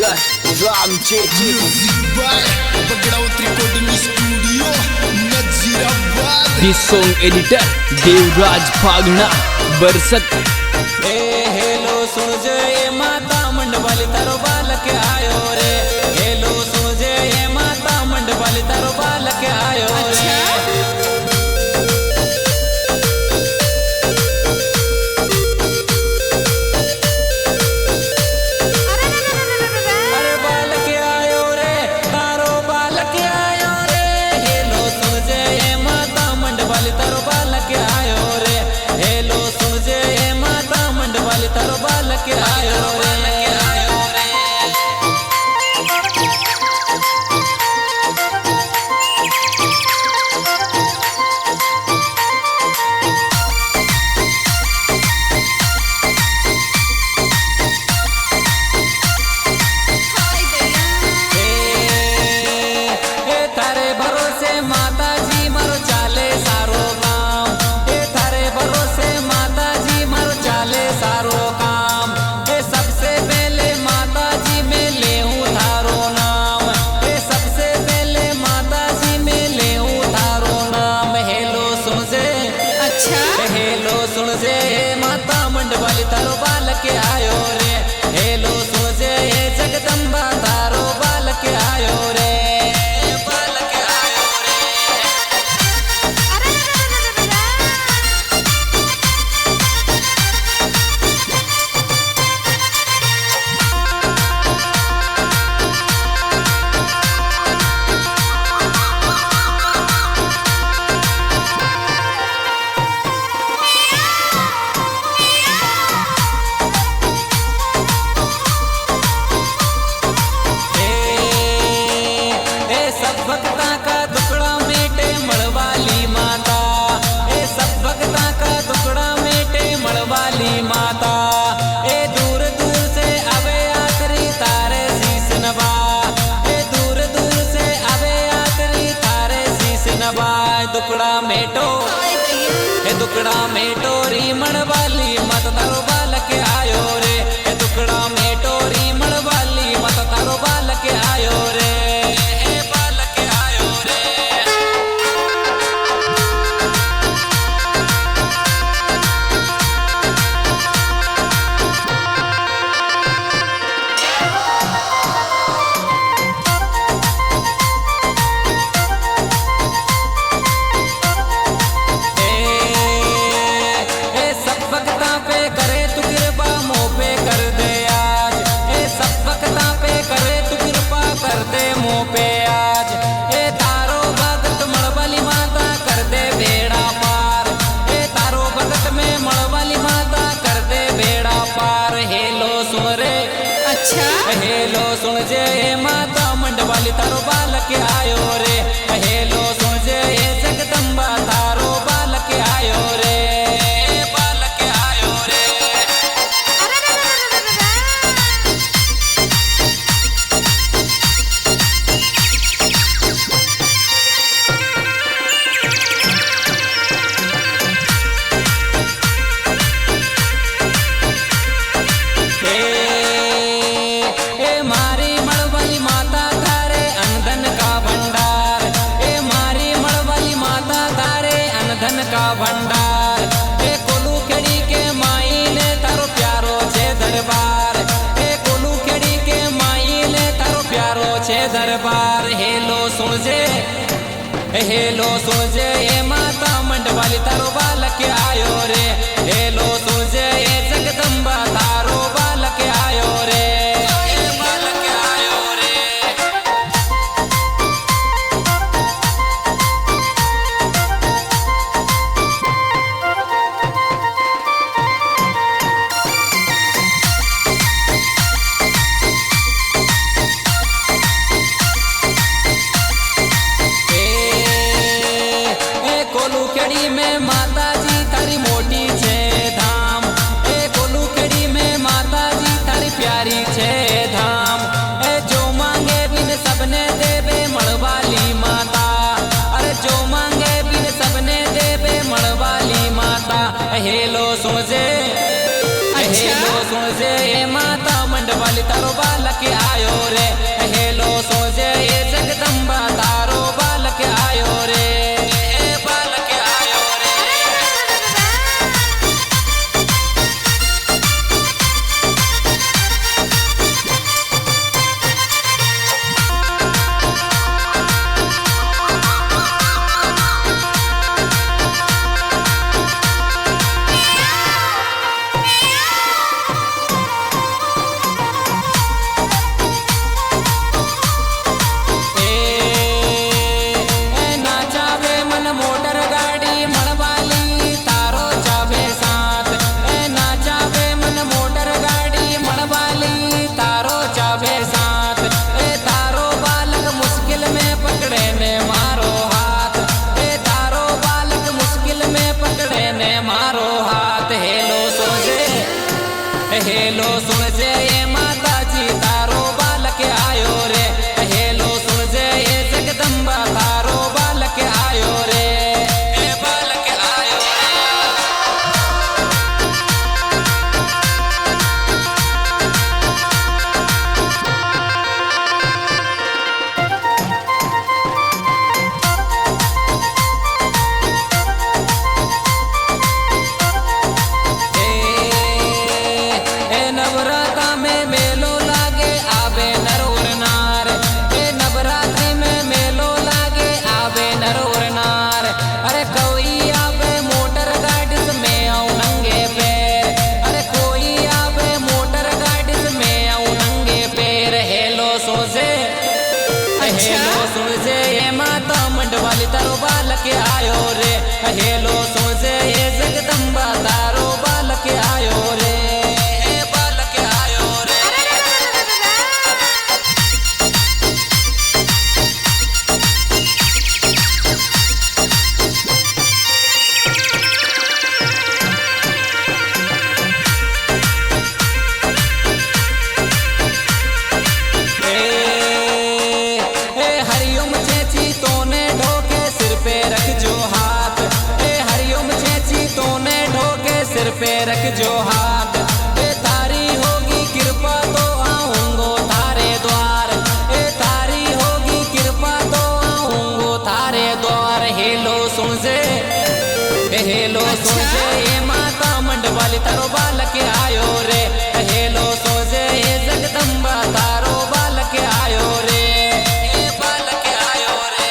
Singer Ram Chechi music by Bagdawat recording studio Nazirabad. This song editor Devraj Phagna बरसत। Hello सुन जे माता मंडवाली तारो बालक आयो रे। हेलो सुन जे माता मंडवाली तारो बालक आयो रे। अरे बालक आयो रे, तारो बालक आयो रे। हेलो सुन जे माता मंडवाली तारो बालक आयो रे। हेलो सुन जे माता मंडवाली तारो बालक आयो रे। थारे भरोसे माता जी मारो चाले सारो काम। थारे भरोसे माता जी मारो चाले सारो काम। सबसे पहले माता जी में ले थारो नाम। सबसे पहले माता जी में ले थारो नाम। हेलो सुन जे अच्छा हेलो सुन जे माता मंडवाली तारो बालक आयो रे। हेलो सुन जे जगदम्बा तारो बालक आयो रे। बालक आयो रे। सब भक्ता का दुखड़ा मेटे मड़वाली माता। सब भक्ता का दुखड़ा मेटे मड़वाली माता। दूर दूर से आवे आखरी तारे शीस नवा। दूर दूर से आवे आखरी तारे शीस नवा। दुखड़ा मेटो दुखड़ा मेटो री मड़वाली मत तारो बालक आयो रे। दुखड़ा मेटो री मड़वाली मत तारो बालक आयो रे। बालक आयो रे। सब भक्ता पे करे तू कृपा मोह पे कर दे आज। सब भक्ता पे करे तू कृपा कर दे मोह पे आज। तारो भगत मड़वाली माता कर दे बेड़ा पार। तारो भगत में मड़वाली माता कर दे बेड़ा पार। हेलो सुन रे अच्छा हेलो सुन जे माता मंडवाली तारो बालक आयो रे। हेलो सुन जे जगदम्बा तारो बालक आयो रे। बालक आयो रे। मारी मड़वाली माता थारे अनधन का भंडार। मारी मड़वाली माता थारे अनधन का भंडार। कोलू खेड़ी के माई ने तारो प्यारो छे दरबार। कोलू खेड़ी के माई ने तारो प्यारो छे दरबार। हेलो सुन जे माता मंडवाली तारो बालक आयो रे। हेलो सुन जे जगदम्बा तारो बालक आयो रे। बालक आयो रे। कोलू खेड़ी में माता जी थारी मोटी छे धाम। कोलू खेड़ी में माता जी थारी प्यारी छे धाम। जो मांगे बिन सबने देवे मड़वाली माता। अरे जो मांगे बिन सबने देवे मड़वाली माता। हेलो सुन जे हेलो सुन जे माता मंडवाली तारो बालक आयो सोचे हेलो सोचे ये माता मंडवाली तारो बालक आयो रे हेलो सोचे ये जगदम्बा तारो बालक आयो रे ये बालक आयो रे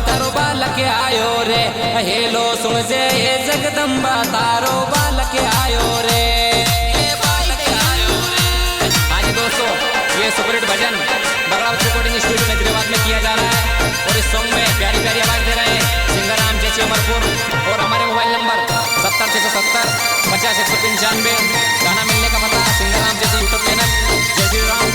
तारो बालक आयो रे हेलो सुन जे ये जगदम्बा तारो बालक आयो रे ये बालक आयो रे। हाँ जी दोस्तों, ये सुपरहिट भजन बगड़ावत रिकॉर्डिंग स्टूडियो नजरियाबाद में किया जा रहा है और इस सॉन्ग में प्यारी प्यारी आवाज दे रहे हैं सिंगराम जैसे उमरपुर और हमारे मोबाइल नंबर 70 670 50 195। गाना मिलने का पता सिंगराम जैसे यूट्यूब चैनल जय श्री राम।